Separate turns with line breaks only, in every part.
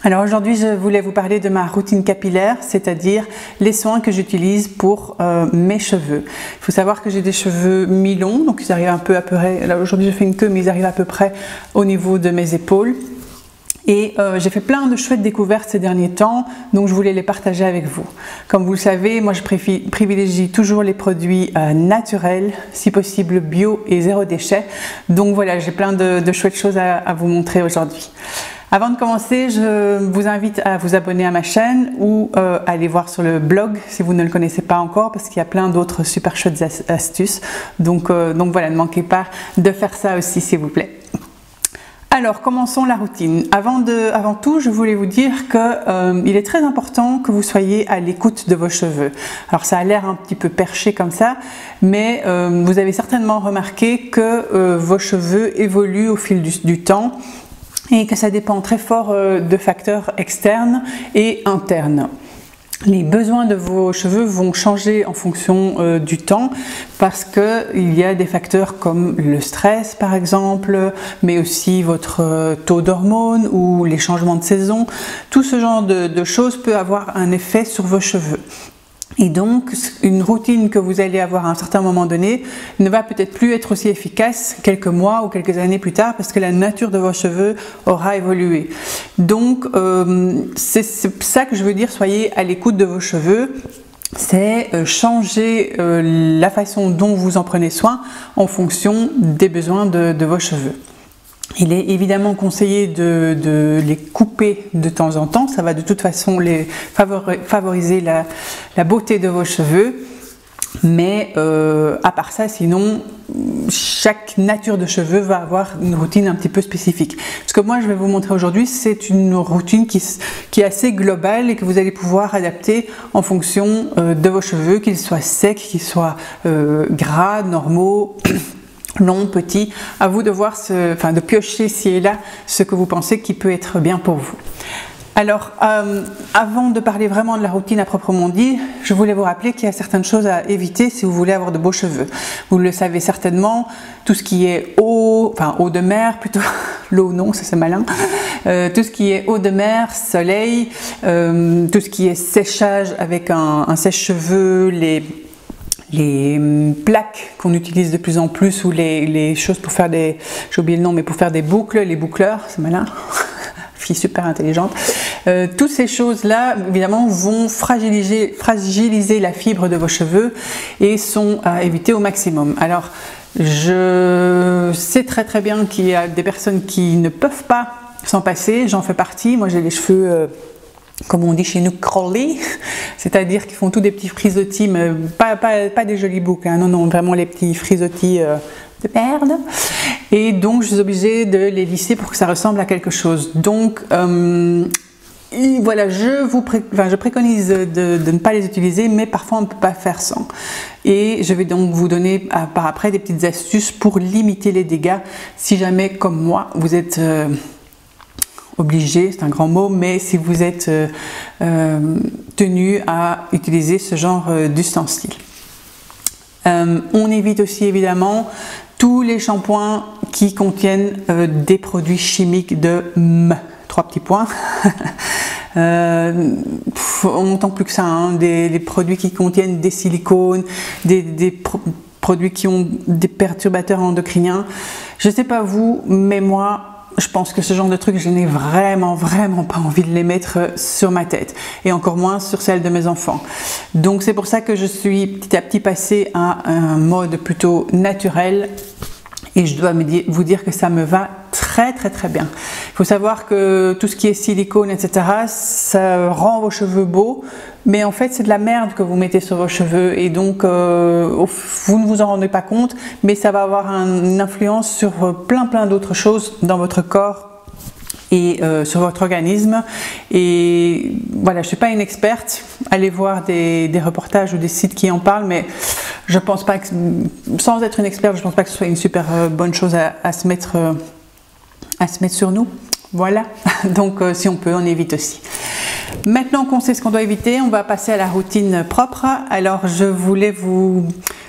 Alors aujourd'hui, je voulais vous parler de ma routine capillaire, c'est-à-dire les soins que j'utilise pour mes cheveux. Il faut savoir que j'ai des cheveux mi-longs, donc ils arrivent un peu à peu près, là aujourd'hui je fais une queue, mais ils arrivent à peu près au niveau de mes épaules. Et j'ai fait plein de chouettes découvertes ces derniers temps, donc je voulais les partager avec vous. Comme vous le savez, moi je privilégie toujours les produits naturels, si possible bio et zéro déchet. Donc voilà, j'ai plein de chouettes choses à vous montrer aujourd'hui. Avant de commencer, je vous invite à vous abonner à ma chaîne ou à aller voir sur le blog si vous ne le connaissez pas encore, parce qu'il y a plein d'autres super chouettes astuces. Donc voilà, ne manquez pas de faire ça aussi s'il vous plaît. Alors, commençons la routine. Avant tout, je voulais vous dire que il est très important que vous soyez à l'écoute de vos cheveux. Alors, ça a l'air un petit peu perché comme ça, mais vous avez certainement remarqué que vos cheveux évoluent au fil du temps et que ça dépend très fort de facteurs externes et internes. Les besoins de vos cheveux vont changer en fonction du temps parce qu'il y a des facteurs comme le stress par exemple, mais aussi votre taux d'hormones ou les changements de saison. Tout ce genre de choses peut avoir un effet sur vos cheveux. Et donc, une routine que vous allez avoir à un certain moment donné ne va peut-être plus être aussi efficace quelques mois ou quelques années plus tard parce que la nature de vos cheveux aura évolué. Donc, c'est ça que je veux dire, soyez à l'écoute de vos cheveux. C'est changer la façon dont vous en prenez soin en fonction des besoins de vos cheveux. Il est évidemment conseillé de les couper de temps en temps, ça va de toute façon favoriser la beauté de vos cheveux, mais à part ça, sinon, chaque nature de cheveux va avoir une routine un petit peu spécifique. Ce que moi je vais vous montrer aujourd'hui, c'est une routine qui est assez globale et que vous allez pouvoir adapter en fonction de vos cheveux, qu'ils soient secs, qu'ils soient gras, normaux, long, petit, à vous de voir, de piocher ci et là ce que vous pensez qui peut être bien pour vous. Alors, avant de parler vraiment de la routine à proprement dit, je voulais vous rappeler qu'il y a certaines choses à éviter si vous voulez avoir de beaux cheveux. Vous le savez certainement, tout ce qui est eau de mer plutôt, l'eau non, ça c'est malin, tout ce qui est eau de mer, soleil, tout ce qui est séchage avec un sèche-cheveux, les plaques qu'on utilise de plus en plus ou les choses pour faire des, j'ai oublié le nom, mais pour faire des boucles, les boucleurs, c'est malin, fille super intelligente. Toutes ces choses-là, évidemment, vont fragiliser la fibre de vos cheveux et sont à éviter au maximum. Alors, je sais très bien qu'il y a des personnes qui ne peuvent pas s'en passer, j'en fais partie, moi j'ai les cheveux... comme on dit chez nous, curly, c'est-à-dire qu'ils font tous des petits frisottis, mais pas des jolis boucles, hein, non, vraiment les petits frisottis de merde. Et donc, je suis obligée de les lisser pour que ça ressemble à quelque chose. Donc, voilà, je préconise de ne pas les utiliser, mais parfois on ne peut pas faire sans. Et je vais donc vous donner par après des petites astuces pour limiter les dégâts si jamais, comme moi, vous êtes... obligé, c'est un grand mot, mais si vous êtes tenu à utiliser ce genre d'ustensile. On évite aussi évidemment tous les shampoings qui contiennent des produits chimiques de M. 3 petits points. On n'entend plus que ça, hein, des produits qui contiennent des silicones, des produits qui ont des perturbateurs endocriniens. Je ne sais pas vous, mais moi, je pense que ce genre de trucs, je n'ai vraiment pas envie de les mettre sur ma tête et encore moins sur celle de mes enfants. Donc c'est pour ça que je suis petit à petit passée à un mode plutôt naturel et je dois vous dire que ça me va très bien. Il faut savoir que tout ce qui est silicone, etc., ça rend vos cheveux beaux, mais en fait c'est de la merde que vous mettez sur vos cheveux et donc vous ne vous en rendez pas compte, mais ça va avoir une influence sur plein d'autres choses dans votre corps et sur votre organisme. Et voilà, je ne suis pas une experte, allez voir des reportages ou des sites qui en parlent, mais je pense pas que, sans être une experte, je pense pas que ce soit une super bonne chose à se mettre sur nous. Voilà, donc si on peut, on évite aussi. Maintenant qu'on sait ce qu'on doit éviter, on va passer à la routine propre. Alors je voulais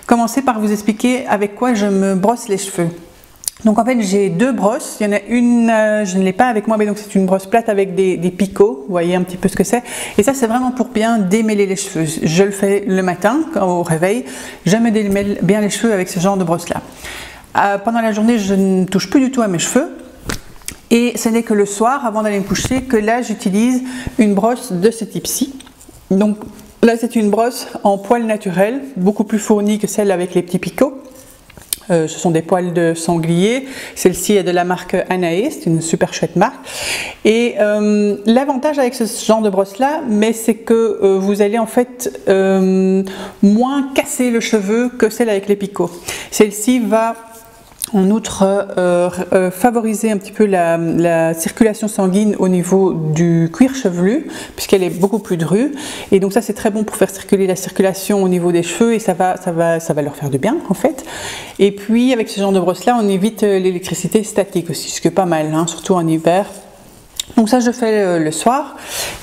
commencer par vous expliquer avec quoi je me brosse les cheveux. Donc en fait j'ai deux brosses, il y en a une, je ne l'ai pas avec moi, mais donc c'est une brosse plate avec des picots, vous voyez un petit peu ce que c'est. Et ça c'est vraiment pour bien démêler les cheveux. Je le fais le matin au réveil, je me démêle bien les cheveux avec ce genre de brosse là. Pendant la journée je ne touche plus du tout à mes cheveux. Et ce n'est que le soir, avant d'aller me coucher, que là j'utilise une brosse de ce type-ci. Donc là c'est une brosse en poils naturels, beaucoup plus fournie que celle avec les petits picots. Ce sont des poils de sanglier. Celle-ci est de la marque Anae, c'est une super chouette marque. Et l'avantage avec ce genre de brosse là, mais c'est que vous allez en fait moins casser le cheveu que celle avec les picots. Celle-ci va en outre favoriser un petit peu la circulation sanguine au niveau du cuir chevelu, puisqu'elle est beaucoup plus drue, et donc ça c'est très bon pour faire circuler la circulation au niveau des cheveux, et ça va leur faire du bien en fait. Et puis avec ce genre de brosse là on évite l'électricité statique aussi, ce qui est pas mal, hein, surtout en hiver. Donc ça je fais le soir.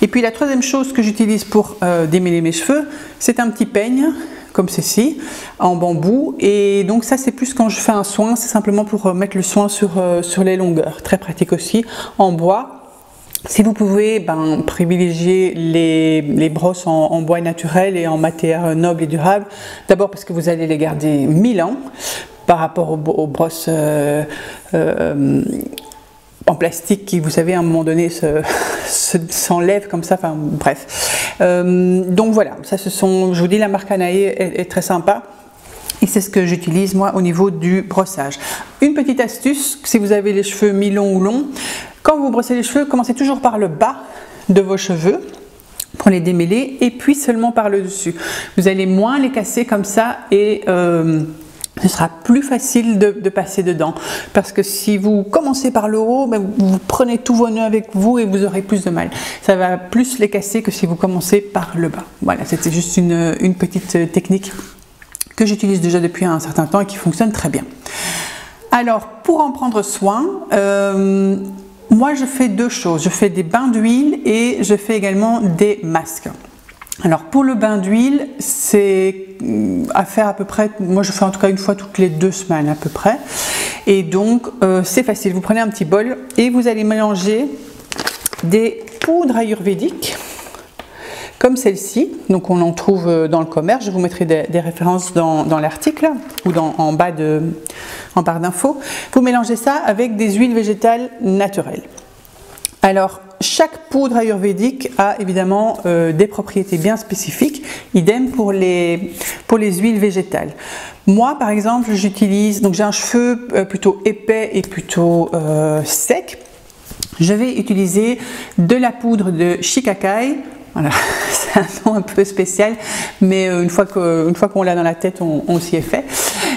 Et puis la troisième chose que j'utilise pour démêler mes cheveux, c'est un petit peigne comme ceci, en bambou, et donc ça c'est plus quand je fais un soin, c'est simplement pour mettre le soin sur les longueurs, très pratique aussi, en bois. Si vous pouvez, privilégier les brosses en bois naturel et en matière noble et durable, d'abord parce que vous allez les garder 1000 ans, par rapport aux brosses en plastique qui, vous savez, à un moment donné s'enlèvent comme ça, enfin bref. Donc voilà, ça je vous dis, la marque Anae est très sympa. Et c'est ce que j'utilise moi au niveau du brossage. Une petite astuce, si vous avez les cheveux mi-longs ou longs, quand vous brossez les cheveux, commencez toujours par le bas de vos cheveux pour les démêler, et puis seulement par le dessus. Vous allez moins les casser comme ça, et ce sera plus facile de passer dedans, parce que si vous commencez par le haut, vous prenez tous vos nœuds avec vous et vous aurez plus de mal. Ça va plus les casser que si vous commencez par le bas. Voilà, c'était juste une petite technique que j'utilise déjà depuis un certain temps et qui fonctionne très bien. Alors pour en prendre soin, moi je fais deux choses. Je fais des bains d'huile et je fais également des masques. Alors pour le bain d'huile, c'est à faire à peu près, moi je fais en tout cas une fois toutes les 2 semaines à peu près, et donc c'est facile. Vous prenez un petit bol et vous allez mélanger des poudres ayurvédiques comme celle-ci, donc on en trouve dans le commerce. Je vous mettrai des références dans l'article ou en barre d'infos. Vous mélangez ça avec des huiles végétales naturelles. Alors, chaque poudre ayurvédique a évidemment des propriétés bien spécifiques, idem pour les huiles végétales. Moi, par exemple, j'utilise, donc j'ai un cheveu plutôt épais et plutôt sec. Je vais utiliser de la poudre de shikakai. Voilà, c'est un nom un peu spécial, mais une fois qu'on l'a dans la tête, on s'y est fait.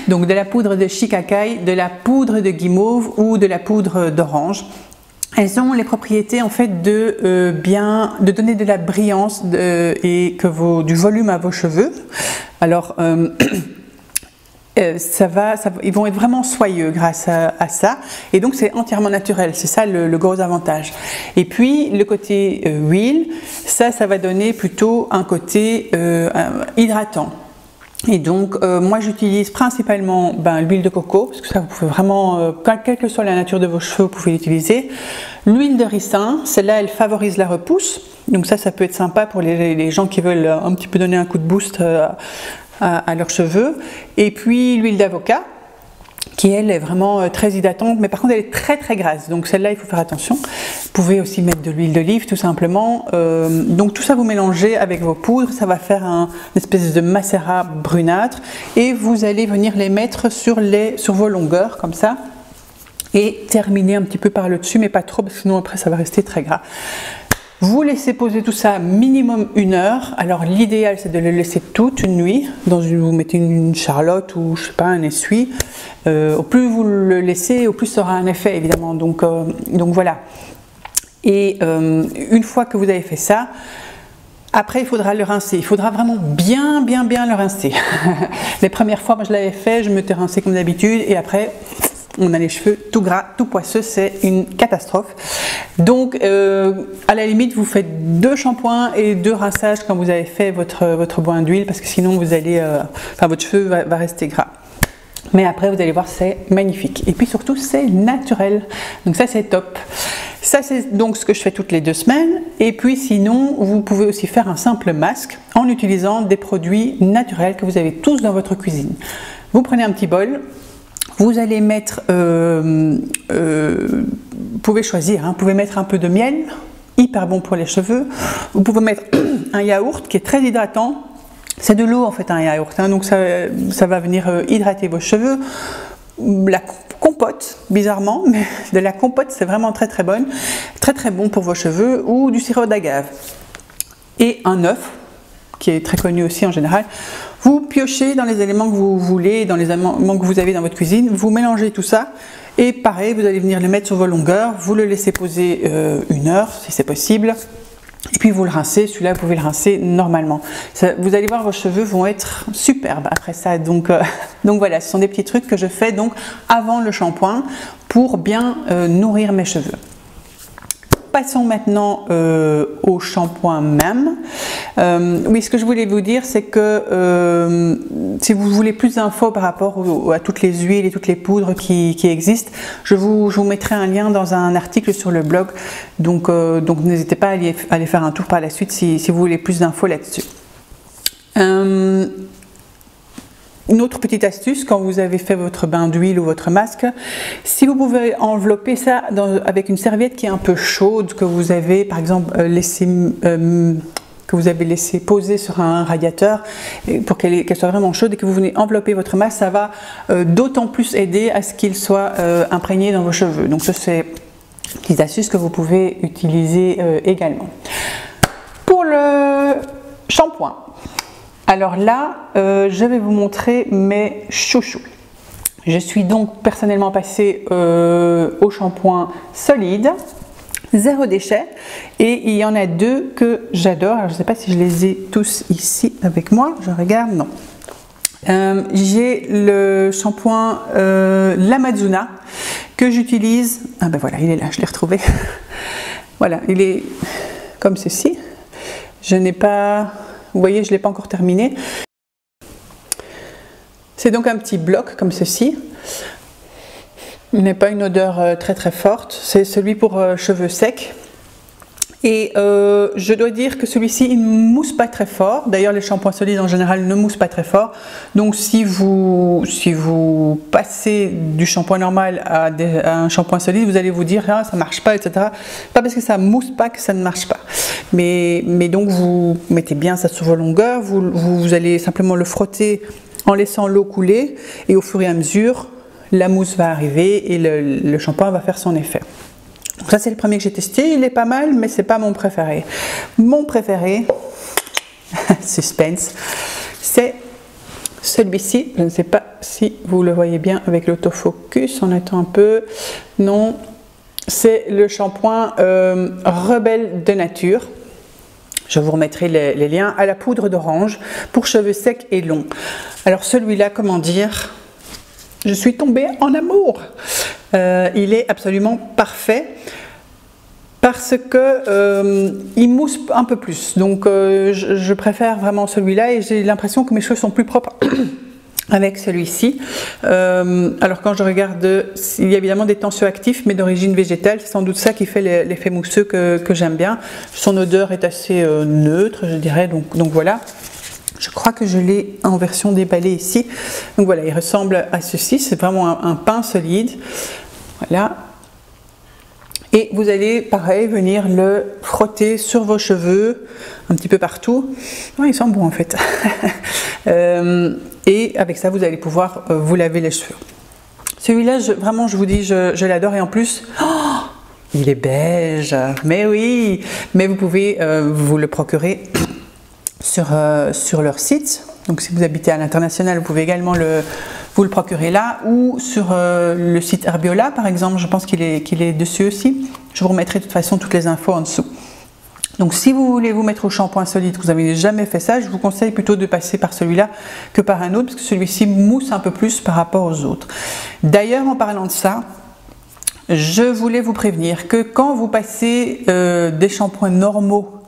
Donc de la poudre de shikakai, de la poudre de guimauve ou de la poudre d'orange. Elles ont les propriétés en fait de donner de la brillance et du volume à vos cheveux. Alors ils vont être vraiment soyeux grâce à ça, et donc c'est entièrement naturel, c'est ça le gros avantage. Et puis le côté huile, ça va donner plutôt un côté hydratant. Et donc moi j'utilise principalement l'huile de coco, parce que ça vous pouvez vraiment, quelle que soit la nature de vos cheveux, vous pouvez l'utiliser. L'huile de ricin, celle-là elle favorise la repousse, donc ça peut être sympa pour les gens qui veulent un petit peu donner un coup de boost à leurs cheveux. Et puis l'huile d'avocat, qui elle est vraiment très hydratante, mais par contre elle est très très grasse, donc celle-là il faut faire attention. Vous pouvez aussi mettre de l'huile d'olive tout simplement. Donc tout ça vous mélangez avec vos poudres, ça va faire une espèce de macérat brunâtre, et vous allez venir les mettre sur vos longueurs comme ça, et terminer un petit peu par le dessus, mais pas trop, parce que sinon après ça va rester très gras. Vous laissez poser tout ça minimum 1 heure. Alors l'idéal c'est de le laisser toute une nuit. Vous mettez une charlotte ou je sais pas, un essuie. Au plus vous le laissez, au plus ça aura un effet évidemment. Donc voilà. Et une fois que vous avez fait ça, après il faudra le rincer. Il faudra vraiment bien le rincer. Les premières fois moi je l'avais fait, je m'étais rincé comme d'habitude, et après on a les cheveux tout gras, tout poisseux, c'est une catastrophe. Donc à la limite vous faites 2 shampoings et 2 rinçages quand vous avez fait votre bain d'huile, parce que sinon vous allez, votre cheveu va rester gras. Mais après, vous allez voir, c'est magnifique. Et puis surtout, c'est naturel. Donc ça, c'est top. Ça, c'est donc ce que je fais toutes les 2 semaines. Et puis sinon, vous pouvez aussi faire un simple masque en utilisant des produits naturels que vous avez tous dans votre cuisine. Vous prenez un petit bol. Vous allez mettre, vous pouvez choisir, hein, vous pouvez mettre un peu de miel, hyper bon pour les cheveux. Vous pouvez mettre un yaourt qui est très hydratant. C'est de l'eau en fait un yaourt, hein, donc ça va venir hydrater vos cheveux. La compote, bizarrement, mais de la compote c'est vraiment très très bonne, très très bon pour vos cheveux, ou du sirop d'agave. Et un œuf, qui est très connu aussi en général. Vous piochez dans les éléments que vous voulez, dans les éléments que vous avez dans votre cuisine, vous mélangez tout ça, et pareil, vous allez venir le mettre sur vos longueurs, vous le laissez poser 1 heure si c'est possible. Et puis vous le rincez, celui-là vous pouvez le rincer normalement. Vous allez voir, vos cheveux vont être superbes après ça. Donc voilà, ce sont des petits trucs que je fais donc avant le shampoing pour bien nourrir mes cheveux. Passons maintenant au shampoing même. Oui, ce que je voulais vous dire, c'est que si vous voulez plus d'infos par rapport à toutes les huiles et toutes les poudres qui existent, je vous mettrai un lien dans un article sur le blog. Donc n'hésitez pas à aller faire un tour par la suite si vous voulez plus d'infos là-dessus. Une autre petite astuce, quand vous avez fait votre bain d'huile ou votre masque, si vous pouvez envelopper ça avec une serviette qui est un peu chaude, que vous avez par exemple laissé poser sur un radiateur pour qu'elle soit vraiment chaude et que vous venez envelopper votre masque, ça va d'autant plus aider à ce qu'il soit imprégné dans vos cheveux. Donc ça, c'est une petite astuce que vous pouvez utiliser également. Pour le shampoing, alors là, je vais vous montrer mes chouchous. Je suis donc personnellement passée au shampoing solide, 0 déchet, et il y en a 2 que j'adore. Alors je ne sais pas si je les ai tous ici avec moi, je regarde, non. J'ai le shampoing l'Amazuna que j'utilise. Ah ben voilà, il est là, je l'ai retrouvé. Voilà, il est comme ceci. Je n'ai pas... Vous voyez, je ne l'ai pas encore terminé. C'est donc un petit bloc comme ceci. Il n'est pas une odeur très très forte. C'est celui pour cheveux secs. Et je dois dire que celui-ci, il ne mousse pas très fort. D'ailleurs, les shampoings solides en général ne moussent pas très fort. Donc si vous passez du shampoing normal à un shampoing solide, vous allez vous dire ah, ça ne marche pas, etc. Pas parce que ça ne mousse pas que ça ne marche pas. Mais donc vous mettez bien ça sur vos longueurs. Vous allez simplement le frotter en laissant l'eau couler. Et au fur et à mesure, la mousse va arriver et le shampoing va faire son effet. Donc ça, c'est le premier que j'ai testé, il est pas mal, mais c'est pas mon préféré. Mon préféré, suspense, c'est celui-ci. Je ne sais pas si vous le voyez bien avec l'autofocus, on attend un peu. Non, c'est le shampoing Rebelle de Nature. Je vous remettrai les liens à la poudre d'orange pour cheveux secs et longs. Alors celui-là, comment dire, je suis tombée en amour. Il est absolument parfait parce que il mousse un peu plus. Donc je préfère vraiment celui-là et j'ai l'impression que mes cheveux sont plus propres avec celui-ci. Alors quand je regarde, il y a évidemment des tensioactifs mais d'origine végétale. C'est sans doute ça qui fait l'effet mousseux que j'aime bien. Son odeur est assez neutre, je dirais. Donc voilà. Je crois que je l'ai en version déballée ici. Donc voilà, il ressemble à ceci. C'est vraiment un pain solide. Voilà. Et vous allez, pareil, venir le frotter sur vos cheveux, un petit peu partout. Oh, il sent bon en fait. Et avec ça, vous allez pouvoir vous laver les cheveux. Celui-là, vraiment, je vous dis, je l'adore. Et en plus, oh, il est beige. Mais oui, mais vous pouvez vous le procurer sur leur site. Donc si vous habitez à l'international, vous pouvez également vous le procurer là, ou sur le site Herbiola par exemple. Je pense qu'il est dessus aussi. Je vous remettrai de toute façon toutes les infos en dessous. Donc si vous voulez vous mettre au shampoing solide, que vous n'avez jamais fait ça, je vous conseille plutôt de passer par celui-là que par un autre, parce que celui-ci mousse un peu plus par rapport aux autres. D'ailleurs, en parlant de ça, je voulais vous prévenir que quand vous passez des shampoings normaux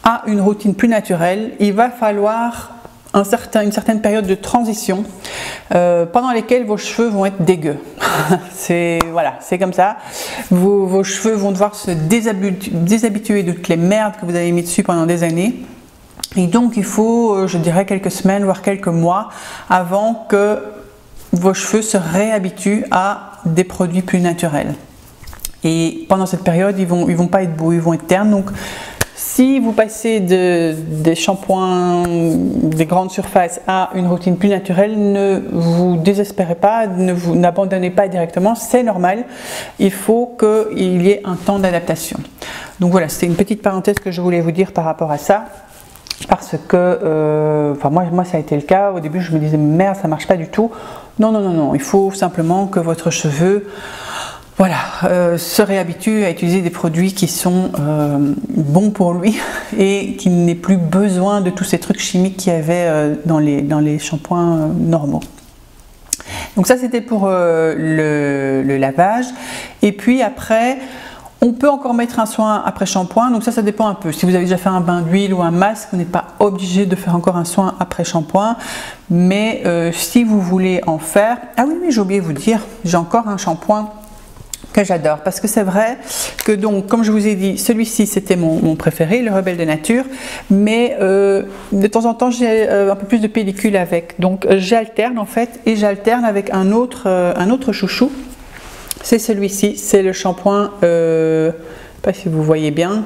à une routine plus naturelle, il va falloir une certaine période de transition pendant lesquelles vos cheveux vont être dégueux. Voilà, c'est comme ça. Vos cheveux vont devoir se déshabituer de toutes les merdes que vous avez mis dessus pendant des années. Et donc il faut, je dirais, quelques semaines, voire quelques mois avant que vos cheveux se réhabituent à des produits plus naturels. Et pendant cette période, ils vont pas être beaux, ils vont être ternes. Donc si vous passez des shampoings, des grandes surfaces à une routine plus naturelle, ne vous désespérez pas, n'abandonnez pas directement, c'est normal. Il faut qu'il y ait un temps d'adaptation. Donc voilà, c'était une petite parenthèse que je voulais vous dire par rapport à ça. Parce que, moi ça a été le cas. Au début, je me disais merde, ça marche pas du tout. Non, il faut simplement que votre cheveu, se réhabitue à utiliser des produits qui sont bons pour lui et qu'il n'ait plus besoin de tous ces trucs chimiques qu'il y avait dans les shampoings normaux. Donc ça, c'était pour le lavage. Et puis après, on peut encore mettre un soin après shampoing, donc ça dépend un peu. Si vous avez déjà fait un bain d'huile ou un masque, vous n'êtes pas obligé de faire encore un soin après shampoing. Mais si vous voulez en faire... Ah oui, j'ai oublié de vous dire, j'ai encore un shampoing que j'adore. Parce que c'est vrai que, donc, comme je vous ai dit, celui-ci c'était mon préféré, le Rebelle de Nature. Mais de temps en temps, j'ai un peu plus de pellicule avec. Donc j'alterne en fait, et j'alterne avec un autre chouchou. C'est celui-ci, c'est le shampoing, je ne sais pas si vous voyez bien,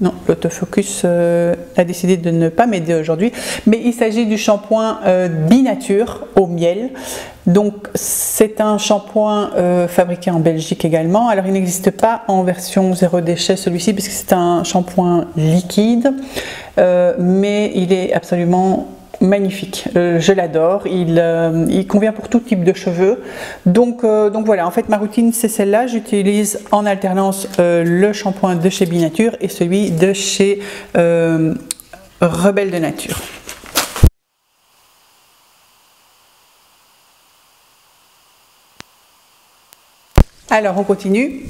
non, l'autofocus a décidé de ne pas m'aider aujourd'hui, mais il s'agit du shampoing Binature au miel. Donc c'est un shampoing fabriqué en Belgique également. Alors il n'existe pas en version zéro déchet celui-ci, puisque c'est un shampoing liquide, mais il est absolument magnifique, je l'adore, il convient pour tout type de cheveux. Donc voilà, en fait ma routine c'est celle-là. J'utilise en alternance le shampoing de chez Binature et celui de chez Rebelle de Nature. Alors on continue.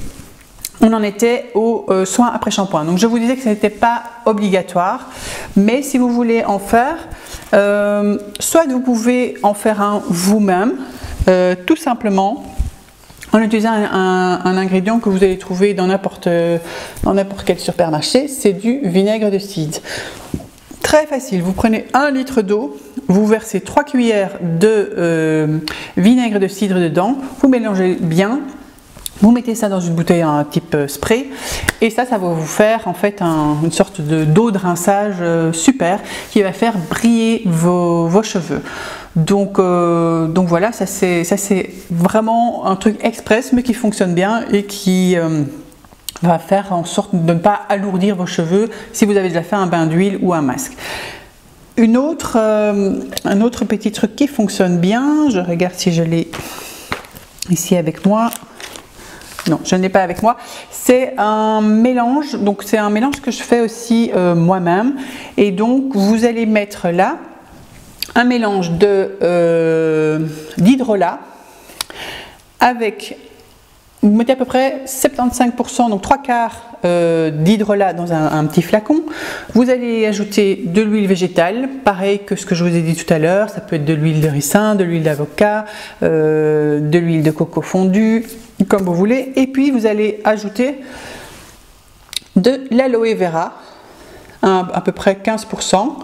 On en était aux soins après shampoing. Donc je vous disais que ce n'était pas obligatoire, mais si vous voulez en faire, soit vous pouvez en faire un vous-même, tout simplement en utilisant un ingrédient que vous allez trouver dans n'importe quel supermarché, c'est du vinaigre de cidre. Très facile, vous prenez 1 litre d'eau, vous versez 3 cuillères de vinaigre de cidre dedans, vous mélangez bien. Vous mettez ça dans une bouteille un type spray et ça va vous faire en fait une sorte d'eau de rinçage super qui va faire briller vos cheveux. Donc voilà, ça c'est vraiment un truc express mais qui fonctionne bien et qui va faire en sorte de ne pas alourdir vos cheveux si vous avez déjà fait un bain d'huile ou un masque. Un autre petit truc qui fonctionne bien, je regarde si je l'ai ici avec moi. Non, je ne l'ai pas avec moi. C'est un mélange, donc c'est un mélange que je fais aussi moi-même. Et donc vous allez mettre là un mélange d'hydrolat avec, vous mettez à peu près 75%, donc 3/4 d'hydrolat dans un petit flacon. Vous allez ajouter de l'huile végétale, pareil que ce que je vous ai dit tout à l'heure. Ça peut être de l'huile de ricin, de l'huile d'avocat, de l'huile de coco fondue, comme vous voulez. Et puis vous allez ajouter de l'aloe vera, à peu près 15%.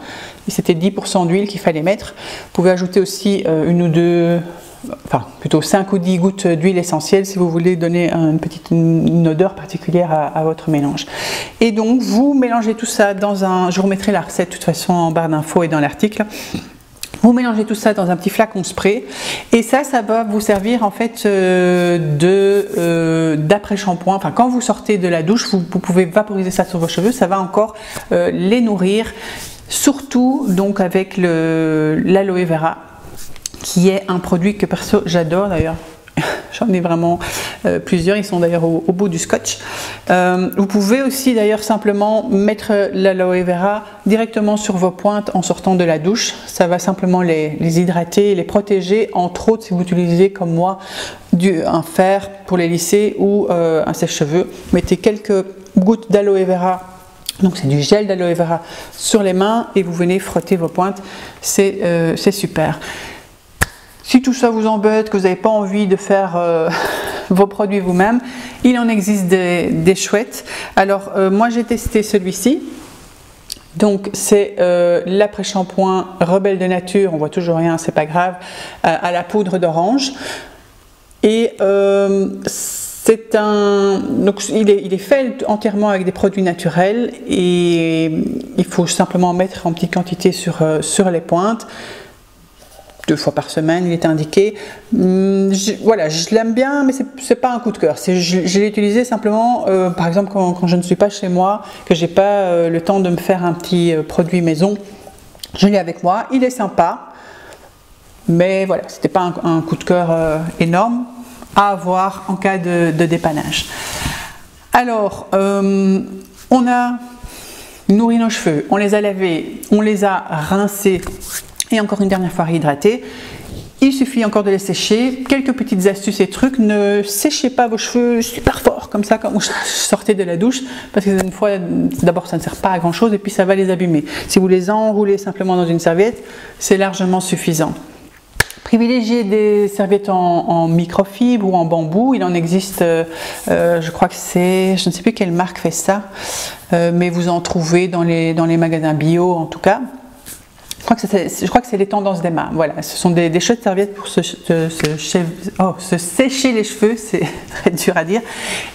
Et c'était 10% d'huile qu'il fallait mettre. Vous pouvez ajouter aussi plutôt 5 ou 10 gouttes d'huile essentielle si vous voulez donner une odeur particulière à votre mélange. Et donc vous mélangez tout ça dans je vous remettrai la recette de toute façon en barre d'infos et dans l'article. Vous mélangez tout ça dans un petit flacon spray et ça va vous servir en fait d'après-shampoing. Enfin, quand vous sortez de la douche, vous pouvez vaporiser ça sur vos cheveux, ça va encore les nourrir, surtout donc avec l'aloe vera, qui est un produit que perso j'adore d'ailleurs. J'en ai vraiment plusieurs, ils sont d'ailleurs au bout du scotch. Vous pouvez aussi d'ailleurs simplement mettre l'aloe vera directement sur vos pointes en sortant de la douche. Ça va simplement les hydrater, les protéger, entre autres si vous utilisez comme moi un fer pour les lisser ou un sèche-cheveux. Mettez quelques gouttes d'aloe vera Donc c'est du gel d'aloe vera sur les mains et vous venez frotter vos pointes, c'est super. Si tout ça vous embête, que vous n'avez pas envie de faire vos produits vous-même, il en existe des chouettes. Alors moi j'ai testé celui-ci. Donc c'est l'après-shampoing Rebelle de Nature, on voit toujours rien, c'est pas grave, à la poudre d'orange. Et donc il est fait entièrement avec des produits naturels et il faut simplement mettre en petite quantité sur les pointes. 2 fois par semaine, il est indiqué. Voilà, je l'aime bien, mais c'est pas un coup de cœur. Je l'ai utilisé simplement, par exemple, quand je ne suis pas chez moi, que j'ai pas le temps de me faire un petit produit maison. Je l'ai avec moi, il est sympa, mais voilà, c'était pas un coup de cœur énorme à avoir en cas de dépannage. Alors, on a nourri nos cheveux, on les a lavés, on les a rincés. Et encore une dernière fois réhydrater. Il suffit encore de les sécher. Quelques petites astuces et trucs. Ne séchez pas vos cheveux super fort comme ça quand vous sortez de la douche, parce que une fois, d'abord ça ne sert pas à grand chose et puis ça va les abîmer. Si vous les enroulez simplement dans une serviette, c'est largement suffisant. Privilégiez des serviettes en microfibre ou en bambou. Il en existe, je crois que c'est, je ne sais plus quelle marque fait ça, mais vous en trouvez dans les magasins bio en tout cas. Je crois que c'est les tendances d'Emma. Voilà, ce sont des chouettes serviettes pour se sécher les cheveux, c'est très dur à dire.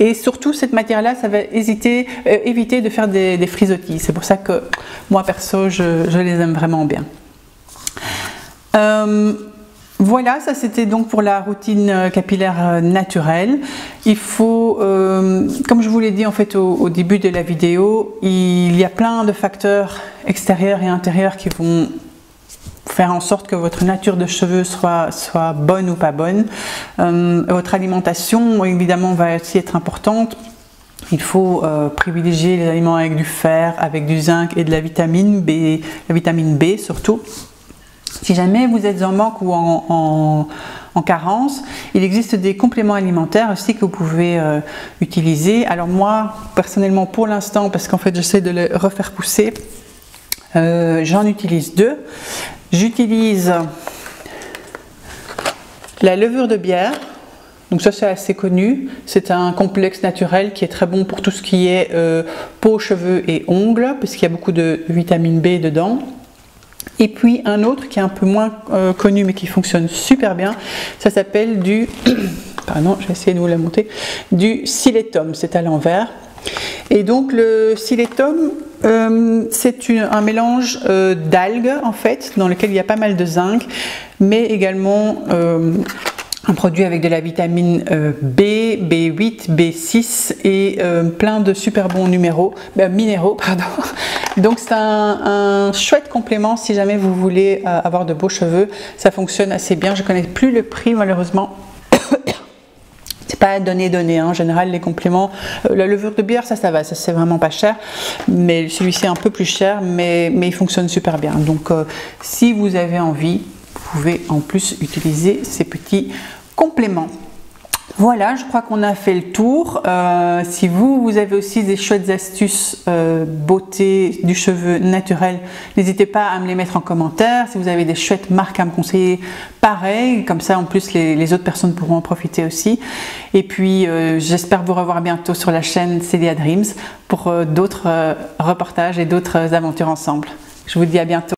Et surtout, cette matière-là, ça va éviter de faire des frisottis. C'est pour ça que moi, perso, je les aime vraiment bien. Voilà, ça c'était donc pour la routine capillaire naturelle. Il faut, comme je vous l'ai dit en fait au début de la vidéo, il y a plein de facteurs extérieurs et intérieurs qui vont faire en sorte que votre nature de cheveux soit bonne ou pas bonne. Votre alimentation évidemment va aussi être importante. Il faut privilégier les aliments avec du fer, avec du zinc et de la vitamine B surtout. Si jamais vous êtes en manque ou en carence, il existe des compléments alimentaires aussi que vous pouvez utiliser. Alors moi, personnellement, pour l'instant, parce qu'en fait j'essaie de les refaire pousser, j'en utilise 2. J'utilise la levure de bière. Donc ça c'est assez connu, c'est un complexe naturel qui est très bon pour tout ce qui est peau, cheveux et ongles, puisqu'il y a beaucoup de vitamine B dedans. Et puis un autre qui est un peu moins connu mais qui fonctionne super bien, ça s'appelle du, pardon, je vais essayer de vous la monter, du Psyllium, c'est à l'envers. Et donc le Psyllium, c'est un mélange d'algues en fait, dans lequel il y a pas mal de zinc, mais également un produit avec de la vitamine B, B8, B6 et plein de super bons minéraux, pardon. Donc c'est un chouette complément si jamais vous voulez avoir de beaux cheveux. Ça fonctionne assez bien. Je ne connais plus le prix malheureusement. C'est pas donné, hein. En général les compléments, la levure de bière ça va, ça c'est vraiment pas cher, mais celui-ci est un peu plus cher, mais il fonctionne super bien. Donc si vous avez envie, vous pouvez en plus utiliser ces petits compléments. Voilà, je crois qu'on a fait le tour. Si vous avez aussi des chouettes astuces beauté du cheveu naturel, n'hésitez pas à me les mettre en commentaire. Si vous avez des chouettes marques à me conseiller, pareil, comme ça en plus les autres personnes pourront en profiter aussi. Et puis j'espère vous revoir bientôt sur la chaîne Celia Dreams pour d'autres reportages et d'autres aventures ensemble. Je vous dis à bientôt.